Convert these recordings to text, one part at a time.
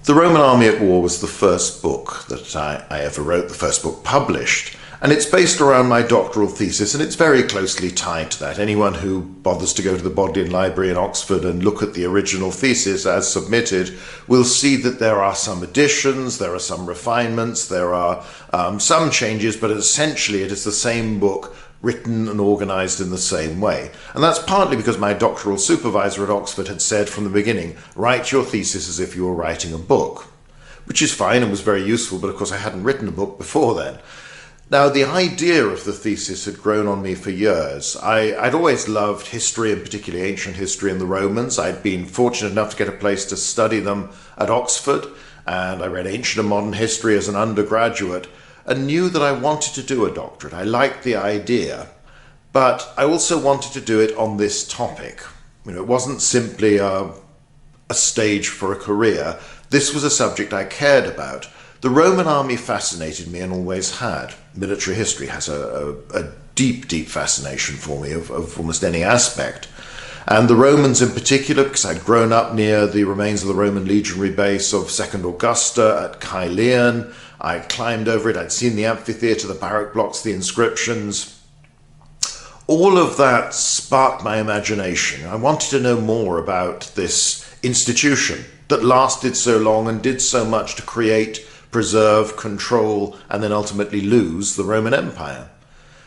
The Roman Army at War was the first book that I ever wrote, the first book published. And it's based around my doctoral thesis, and it's very closely tied to that. Anyone who bothers to go to the Bodleian Library in Oxford and look at the original thesis as submitted will see that there are some additions, there are some refinements, there are some changes, but essentially it is the same book written and organised in the same way. And that's partly because my doctoral supervisor at Oxford had said from the beginning, write your thesis as if you were writing a book, which is fine and was very useful, but of course I hadn't written a book before then. Now, the idea of the thesis had grown on me for years. I'd always loved history, and particularly ancient history and the Romans. I'd been fortunate enough to get a place to study them at Oxford, and I read ancient and modern history as an undergraduate, and knew that I wanted to do a doctorate. I liked the idea, but I also wanted to do it on this topic. It wasn't simply a stage for a career. This was a subject I cared about. The Roman army fascinated me and always had. Military history has a deep, deep fascination for me of almost any aspect. And the Romans in particular, because I'd grown up near the remains of the Roman legionary base of Second Augusta at Caelian. I climbed over it, I'd seen the amphitheatre, the barrack blocks, the inscriptions. All of that sparked my imagination. I wanted to know more about this institution that lasted so long and did so much to create, preserve, control, and then ultimately lose the Roman Empire.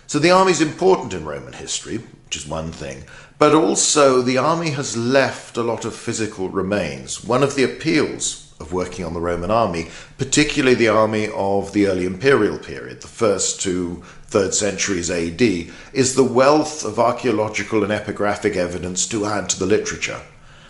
So the army is important in Roman history, which is one thing, but also the army has left a lot of physical remains. One of the appeals of working on the Roman army, particularly the army of the early imperial period, the 1st to 3rd centuries AD, is the wealth of archaeological and epigraphic evidence to add to the literature.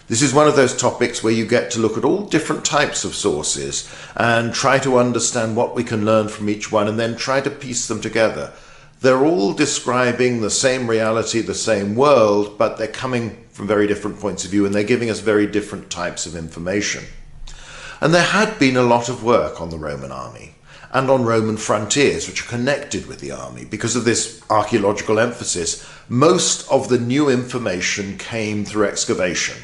This is one of those topics where you get to look at all different types of sources and try to understand what we can learn from each one and then try to piece them together. They're all describing the same reality, the same world, but they're coming from very different points of view and they're giving us very different types of information. And there had been a lot of work on the Roman army and on Roman frontiers, which are connected with the army. Because of this archaeological emphasis, most of the new information came through excavation.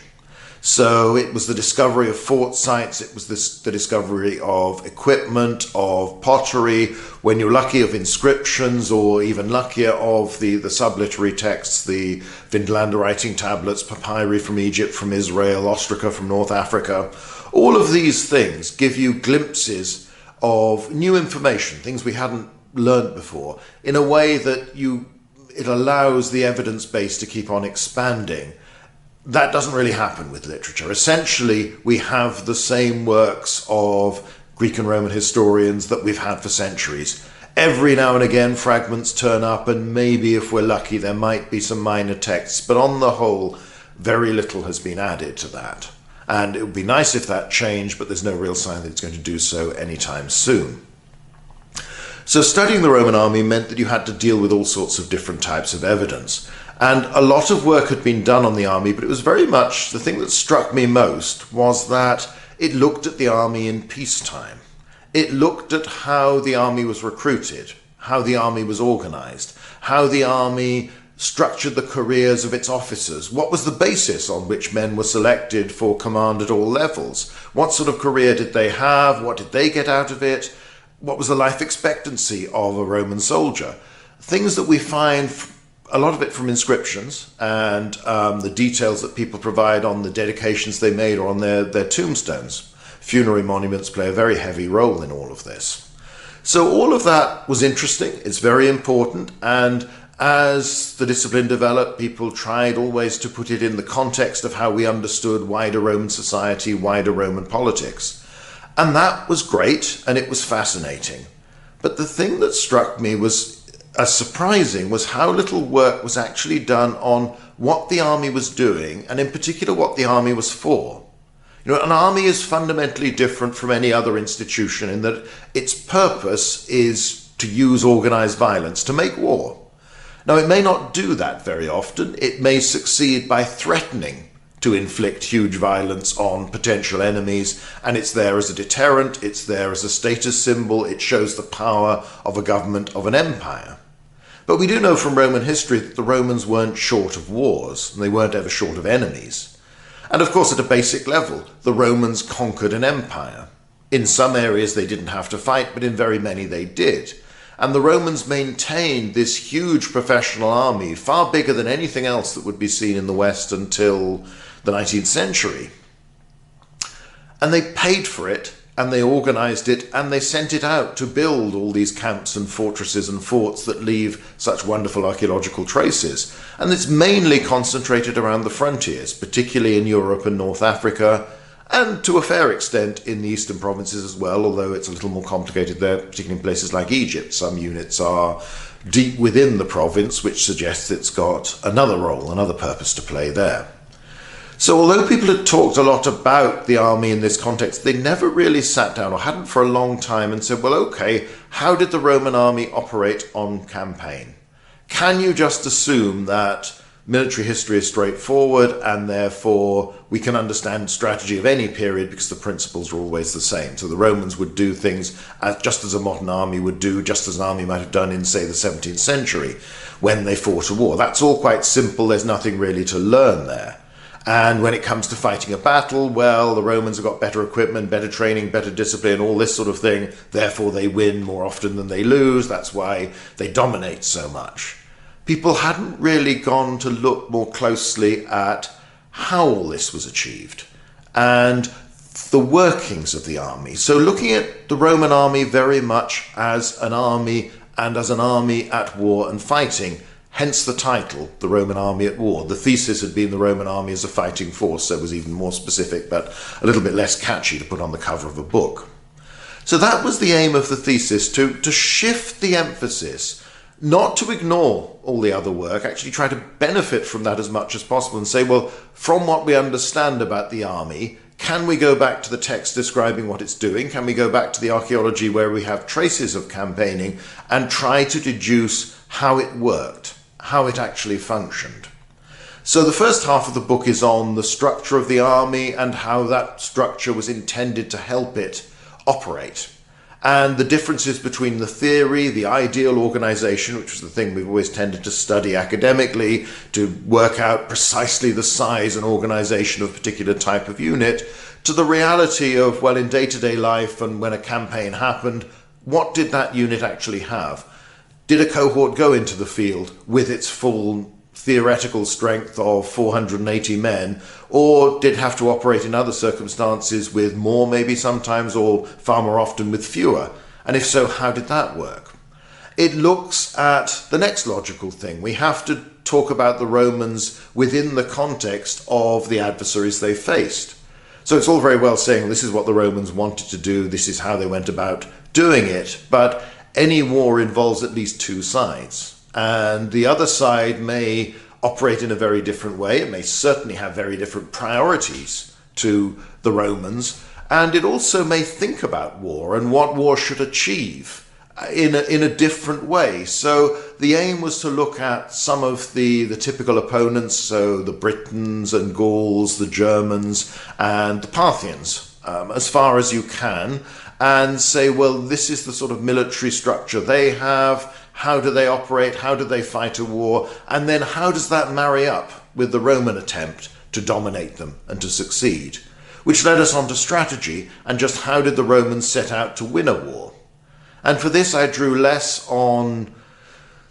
So it was the discovery of fort sites, it was the discovery of equipment, of pottery, when you're lucky of inscriptions, or even luckier of the subliterary texts, the Vindlanda writing tablets, papyri from Egypt, from Israel, ostraca from North Africa. All of these things give you glimpses of new information, things we hadn't learned before, in a way that it allows the evidence base to keep on expanding. That doesn't really happen with literature. Essentially, we have the same works of Greek and Roman historians that we've had for centuries. Every now and again, fragments turn up, and maybe if we're lucky, there might be some minor texts, but on the whole, very little has been added to that. And it would be nice if that changed, but there's no real sign that it's going to do so anytime soon. So studying the Roman army meant that you had to deal with all sorts of different types of evidence. And a lot of work had been done on the army, but it was very much, the thing that struck me most was that it looked at the army in peacetime. It looked at how the army was recruited, how the army was organized, how the army structured the careers of its officers. What was the basis on which men were selected for command at all levels? What sort of career did they have? What did they get out of it? What was the life expectancy of a Roman soldier? Things that we find, a lot of it from inscriptions and the details that people provide on the dedications they made or on their tombstones. Funerary monuments play a very heavy role in all of this. So all of that was interesting, it's very important, and as the discipline developed, people tried always to put it in the context of how we understood wider Roman society, wider Roman politics. And that was great, and it was fascinating. But the thing that struck me was, as surprising, was how little work was actually done on what the army was doing, and in particular what the army was for. An army is fundamentally different from any other institution in that its purpose is to use organized violence, to make war. Now, it may not do that very often. It may succeed by threatening to inflict huge violence on potential enemies, and it's there as a deterrent, it's there as a status symbol, it shows the power of a government, of an empire. But we do know from Roman history that the Romans weren't short of wars, and they weren't ever short of enemies. And of course, at a basic level, the Romans conquered an empire. In some areas they didn't have to fight, but in very many they did. And the Romans maintained this huge professional army, far bigger than anything else that would be seen in the West until the 19th century. And they paid for it, and they organized it, and they sent it out to build all these camps and fortresses and forts that leave such wonderful archaeological traces. And it's mainly concentrated around the frontiers, particularly in Europe and North Africa, and to a fair extent in the eastern provinces as well, although it's a little more complicated there, particularly in places like Egypt. Some units are deep within the province, which suggests it's got another role, another purpose to play there. So although people had talked a lot about the army in this context, they never really sat down, or hadn't for a long time, and said, well, okay, how did the Roman army operate on campaign? Can you just assume that military history is straightforward and therefore we can understand strategy of any period because the principles are always the same? So the Romans would do things just as a modern army would do, just as an army might have done in, say, the 17th century when they fought a war. That's all quite simple. There's nothing really to learn there. And when it comes to fighting a battle, well, the Romans have got better equipment, better training, better discipline, all this sort of thing. Therefore, they win more often than they lose. That's why they dominate so much. People hadn't really gone to look more closely at how all this was achieved and the workings of the army. So looking at the Roman army very much as an army and as an army at war and fighting, hence the title, The Roman Army at War. The thesis had been the Roman army as a fighting force, so it was even more specific, but a little bit less catchy to put on the cover of a book. So that was the aim of the thesis, to shift the emphasis, not to ignore all the other work, actually try to benefit from that as much as possible and say, well, from what we understand about the army, can we go back to the text describing what it's doing? Can we go back to the archaeology where we have traces of campaigning and try to deduce how it worked, how it actually functioned? So the first half of the book is on the structure of the army and how that structure was intended to help it operate, and the differences between the theory, the ideal organization, which was the thing we've always tended to study academically to work out precisely the size and organization of a particular type of unit, to the reality of, well, in day-to-day life and when a campaign happened, what did that unit actually have? Did a cohort go into the field with its full theoretical strength of 480 men, or did have to operate in other circumstances with more maybe sometimes, or far more often with fewer? And if so, how did that work? It looks at the next logical thing. We have to talk about the Romans within the context of the adversaries they faced. So it's all very well saying this is what the Romans wanted to do, this is how they went about doing it, but any war involves at least two sides. And the other side may operate in a very different way. It may certainly have very different priorities to the Romans. And it also may think about war and what war should achieve in a different way. So the aim was to look at some of the typical opponents, so the Britons and Gauls, the Germans and the Parthians, as far as you can, and say, well, this is the sort of military structure they have. How do they operate? How do they fight a war? And then how does that marry up with the Roman attempt to dominate them and to succeed? Which led us on to strategy and just how did the Romans set out to win a war? And for this I drew less on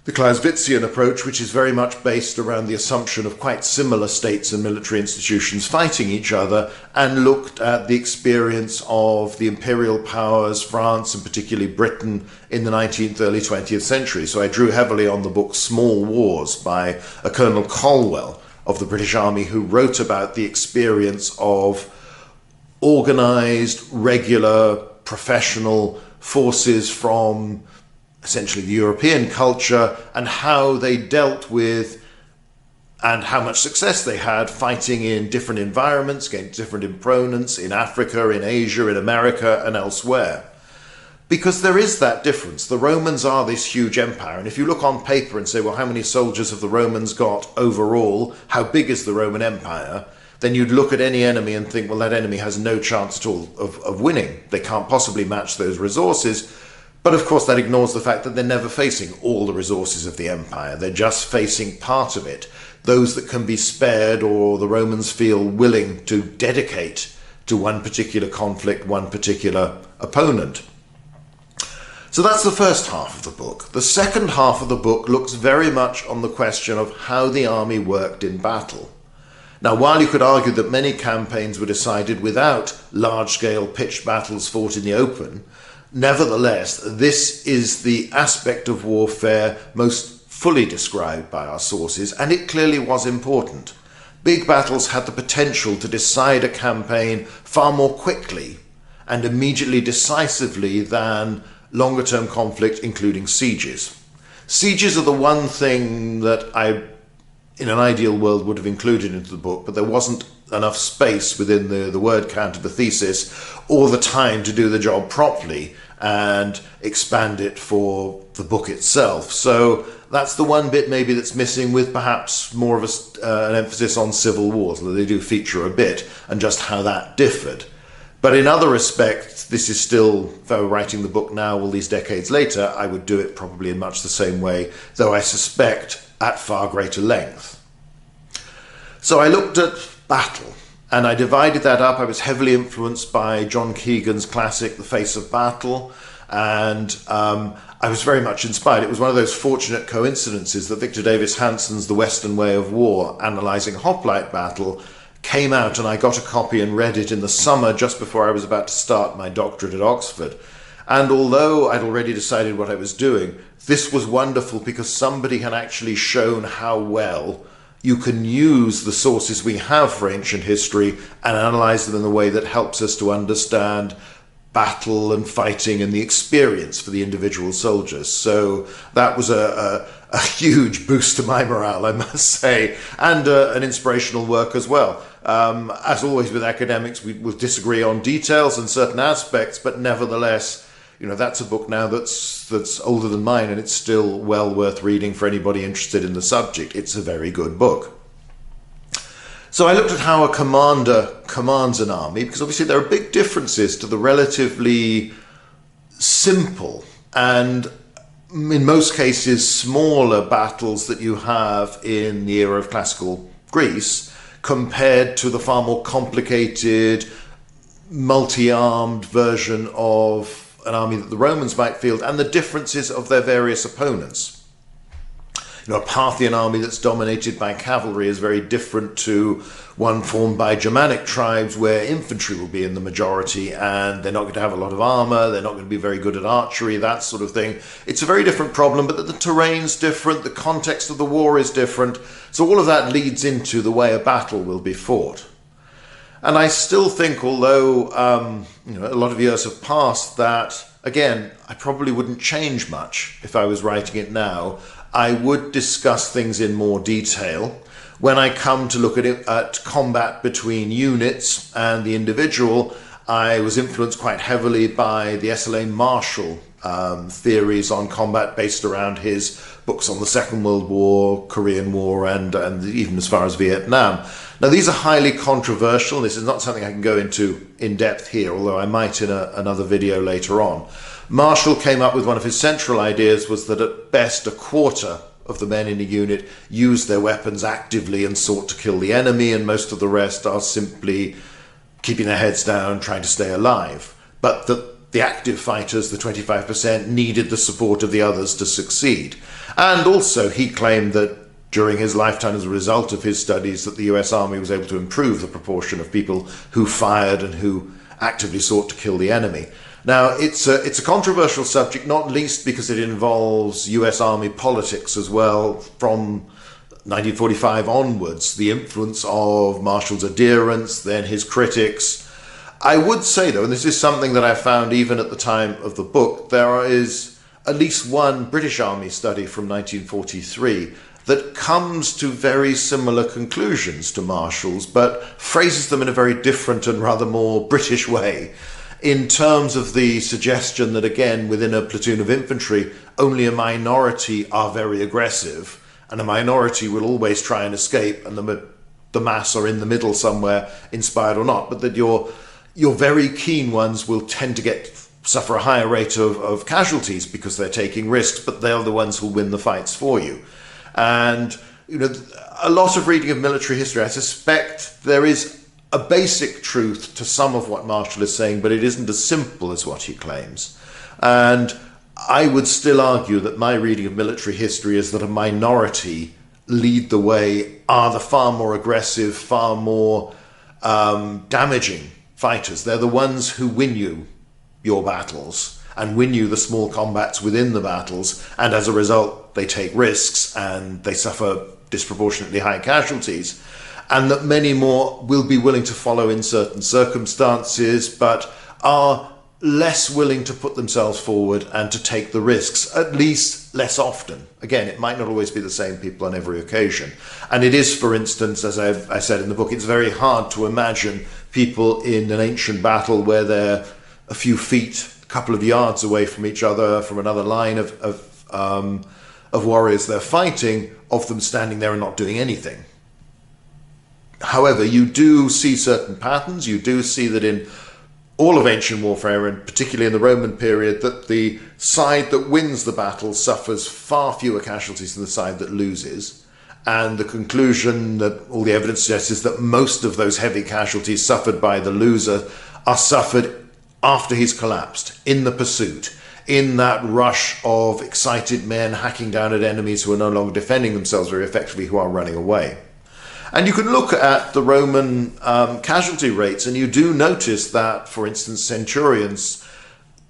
the Clausewitzian approach, which is very much based around the assumption of quite similar states and military institutions fighting each other, and looked at the experience of the imperial powers, France and particularly Britain, in the 19th, early 20th century. So I drew heavily on the book Small Wars by a Colonel Colwell of the British Army, who wrote about the experience of organized, regular, professional forces from essentially the European culture, and how they dealt with and how much success they had fighting in different environments, against different opponents in Africa, in Asia, in America and elsewhere. Because there is that difference. The Romans are this huge empire, and if you look on paper and say, well, how many soldiers have the Romans got overall? How big is the Roman Empire? Then you'd look at any enemy and think, well, that enemy has no chance at all of winning. They can't possibly match those resources. But of course that ignores the fact that they're never facing all the resources of the empire. They're just facing part of it. those that can be spared or the Romans feel willing to dedicate to one particular conflict, one particular opponent. So that's the first half of the book. The second half of the book looks very much on the question of how the army worked in battle. Now, while you could argue that many campaigns were decided without large-scale pitched battles fought in the open, nevertheless, this is the aspect of warfare most fully described by our sources, and it clearly was important. Big battles had the potential to decide a campaign far more quickly and immediately decisively than longer-term conflict, including sieges. Sieges are the one thing that I, in an ideal world, would have included into the book, but there wasn't enough space within the word count of the thesis or the time to do the job properly and expand it for the book itself. So that's the one bit maybe that's missing, with perhaps more of an emphasis on civil wars, although they do feature a bit, and just how that differed. But in other respects, this is still, if I were writing the book now, all these decades later, I would do it probably in much the same way, though I suspect at far greater length. So I looked at battle, and I divided that up. I was heavily influenced by John Keegan's classic, The Face of Battle, and I was very much inspired. It was one of those fortunate coincidences that Victor Davis Hanson's The Western Way of War, analysing hoplite battle, came out, and I got a copy and read it in the summer just before I was about to start my doctorate at Oxford. And although I'd already decided what I was doing, this was wonderful because somebody had actually shown how well you can use the sources we have for ancient history and analyse them in a way that helps us to understand battle and fighting and the experience for the individual soldiers. So that was a huge boost to my morale, I must say, and an inspirational work as well. As always with academics, we will disagree on details and certain aspects, but nevertheless, that's a book now that's older than mine, and it's still well worth reading for anybody interested in the subject. It's a very good book. So I looked at how a commander commands an army, because obviously there are big differences to the relatively simple and, in most cases, smaller battles that you have in the era of classical Greece compared to the far more complicated, multi-armed version of an army that the Romans might field, and the differences of their various opponents. A Parthian army that's dominated by cavalry is very different to one formed by Germanic tribes where infantry will be in the majority, and they're not going to have a lot of armor, they're not going to be very good at archery, that sort of thing. It's a very different problem, but the terrain's different, the context of the war is different, so all of that leads into the way a battle will be fought. And I still think, although a lot of years have passed, that, again, I probably wouldn't change much if I was writing it now. I would discuss things in more detail. When I come to look at combat between units and the individual, I was influenced quite heavily by the S. L. A. Marshall theories on combat based around his books on the Second World War, Korean War, and even as far as Vietnam. Now, these are highly controversial. This is not something I can go into in depth here, although I might in another video later on. Marshall came up with one of his central ideas was that at best a quarter of the men in a unit used their weapons actively and sought to kill the enemy, and most of the rest are simply keeping their heads down, trying to stay alive. But the active fighters, the 25%, needed the support of the others to succeed. And also he claimed that during his lifetime, as a result of his studies, that the US Army was able to improve the proportion of people who fired and who actively sought to kill the enemy. Now, it's a controversial subject, not least because it involves US Army politics as well from 1945 onwards, the influence of Marshall's adherents, then his critics. I would say, though, and this is something that I found even at the time of the book, there is at least one British Army study from 1943 that comes to very similar conclusions to Marshall's, but phrases them in a very different and rather more British way, in terms of the suggestion that, again, within a platoon of infantry, only a minority are very aggressive, and a minority will always try and escape, and the mass are in the middle somewhere, inspired or not, but that your very keen ones will tend to suffer a higher rate of casualties because they're taking risks, but they're the ones who win the fights for you. And a lot of reading of military history, I suspect there is a basic truth to some of what Marshall is saying, but it isn't as simple as what he claims. And I would still argue that my reading of military history is that a minority lead the way, are the far more aggressive, far more damaging fighters. They're the ones who win you your battles and win you the small combats within the battles, and as a result they take risks and they suffer disproportionately high casualties, and that many more will be willing to follow in certain circumstances but are less willing to put themselves forward and to take the risks, at least less often. Again, it might not always be the same people on every occasion. And it is, for instance, as I said in the book, it's very hard to imagine people in an ancient battle where they're a few feet, a couple of yards away from each other, from another line of warriors they're fighting, of them standing there and not doing anything. However, you do see certain patterns. You do see that in all of ancient warfare, and particularly in the Roman period, that the side that wins the battle suffers far fewer casualties than the side that loses. And the conclusion that all the evidence suggests is that most of those heavy casualties suffered by the loser are suffered after he's collapsed, in the pursuit, in that rush of excited men hacking down at enemies who are no longer defending themselves very effectively, who are running away. And you can look at the Roman casualty rates, and you do notice that, for instance, centurions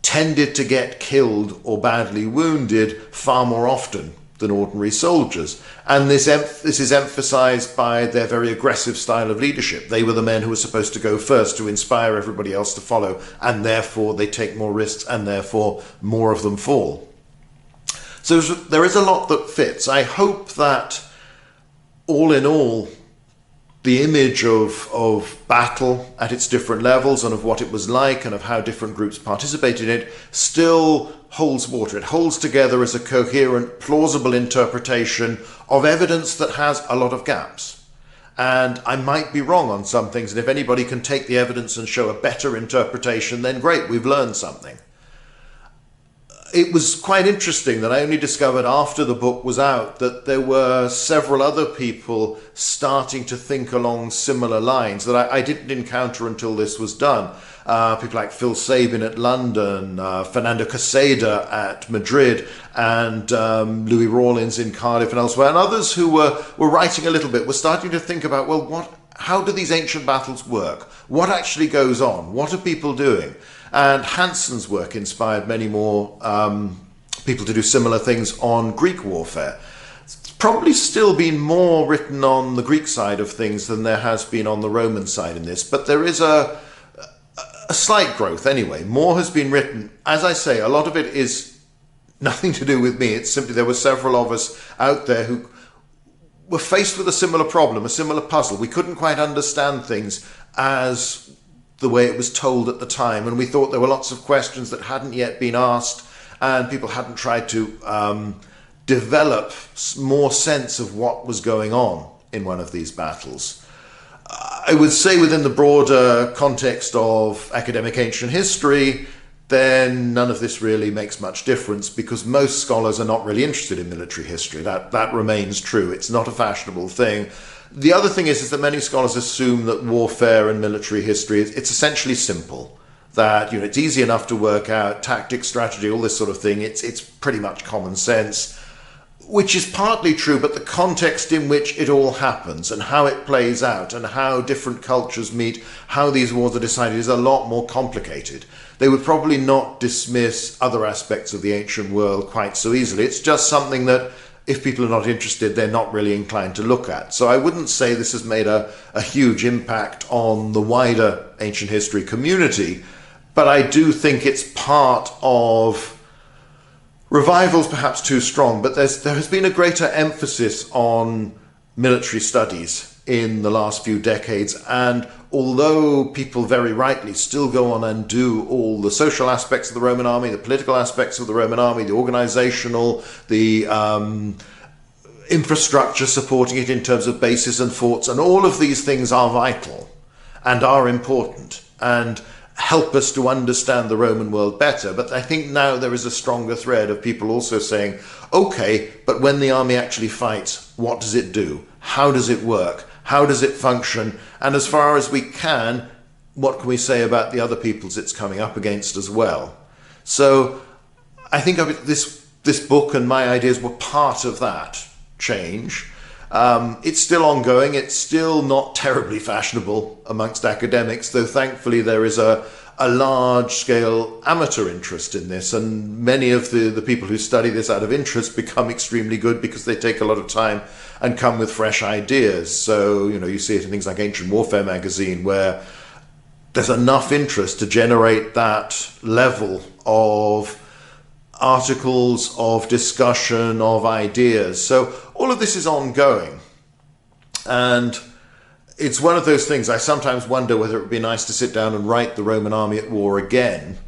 tended to get killed or badly wounded far more often than ordinary soldiers. And this is emphasized by their very aggressive style of leadership. They were the men who were supposed to go first to inspire everybody else to follow, and therefore they take more risks, and therefore more of them fall. So there is a lot that fits. I hope that, all in all, the image of battle at its different levels and of what it was like and of how different groups participated in it still holds water. It holds together as a coherent, plausible interpretation of evidence that has a lot of gaps. And I might be wrong on some things, and if anybody can take the evidence and show a better interpretation, then great, we've learned something. It was quite interesting that I only discovered after the book was out that there were several other people starting to think along similar lines that I didn't encounter until this was done. People like Phil Sabin at London, Fernando Caseda at Madrid, and Louis Rawlins in Cardiff and elsewhere, and others who were writing a little bit, were starting to think about, well, how do these ancient battles work? What actually goes on? What are people doing? And Hanson's work inspired many more people to do similar things on Greek warfare. It's probably still been more written on the Greek side of things than there has been on the Roman side in this, but there is a slight growth anyway. More has been written. As I say, a lot of it is nothing to do with me. It's simply there were several of us out there who were faced with a similar problem, a similar puzzle. We couldn't quite understand things as the way it was told at the time, and we thought there were lots of questions that hadn't yet been asked, and people hadn't tried to develop more sense of what was going on in one of these battles. I would say within the broader context of academic ancient history, then none of this really makes much difference, because most scholars are not really interested in military history. That remains true. It's not a fashionable thing. The other thing is that many scholars assume that warfare and military history, it's essentially simple. That, it's easy enough to work out, tactics, strategy, all this sort of thing. It's pretty much common sense, which is partly true, but the context in which it all happens and how it plays out and how different cultures meet, how these wars are decided, is a lot more complicated. They would probably not dismiss other aspects of the ancient world quite so easily. It's just something that, if people are not interested, they're not really inclined to look at. So I wouldn't say this has made a huge impact on the wider ancient history community, but I do think it's part of revival's perhaps too strong, but there has been a greater emphasis on military studies in the last few decades, and although people very rightly still go on and do all the social aspects of the Roman army, the political aspects of the Roman army, the organizational, the infrastructure supporting it in terms of bases and forts, and all of these things are vital and are important. And help us to understand the Roman world better. But I think now there is a stronger thread of people also saying, okay, but when the army actually fights, what does it do? How does it work? How does it function? And as far as we can, what can we say about the other peoples it's coming up against as well? So I think this book and my ideas were part of that change. It's still ongoing. It's still not terribly fashionable amongst academics, though thankfully there is a large-scale amateur interest in this, and many of the people who study this out of interest become extremely good because they take a lot of time and come with fresh ideas. So, you see it in things like Ancient Warfare magazine, where there's enough interest to generate that level of articles, of discussion, of ideas. So all of this is ongoing. And it's one of those things, I sometimes wonder whether it would be nice to sit down and write the Roman army at war again.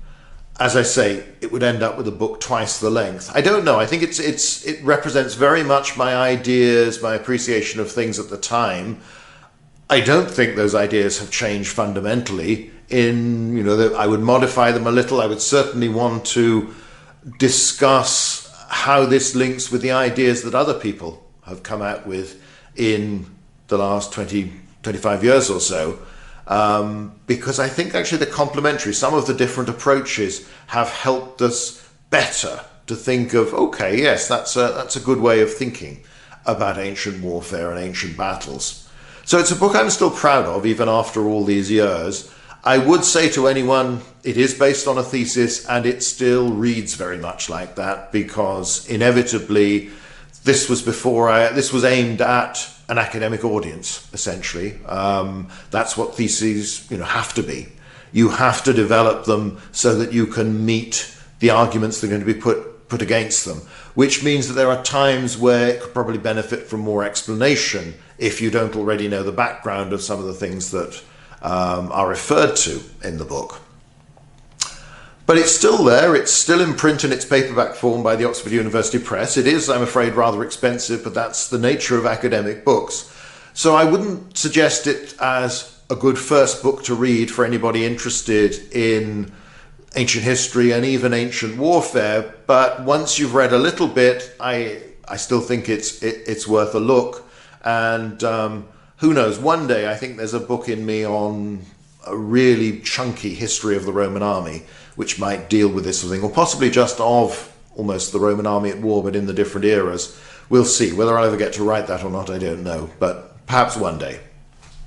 As I say, it would end up with a book twice the length. I don't know. I think it represents very much my ideas, my appreciation of things at the time. I don't think those ideas have changed fundamentally. I would modify them a little. I would certainly want to discuss how this links with the ideas that other people have come out with in the last 20, 25 years or so. Because I think actually they're complementary. Some of the different approaches have helped us better to think of, okay, yes, that's a good way of thinking about ancient warfare and ancient battles. So it's a book I'm still proud of, even after all these years. I would say to anyone, it is based on a thesis, and it still reads very much like that, because inevitably this was aimed at an academic audience, essentially. That's what theses have to be. You have to develop them so that you can meet the arguments that are going to be put against them, which means that there are times where it could probably benefit from more explanation if you don't already know the background of some of the things that are referred to in the book. But it's still there. It's still in print in its paperback form by the Oxford University Press. It is, I'm afraid, rather expensive, but that's the nature of academic books. So I wouldn't suggest it as a good first book to read for anybody interested in ancient history and even ancient warfare. But once you've read a little bit, I still think it's worth a look. And who knows, one day I think there's a book in me on a really chunky history of the Roman army, which might deal with this sort of thing, or possibly just of almost the Roman army at war, but in the different eras. We'll see. Whether I'll ever get to write that or not, I don't know, but perhaps one day.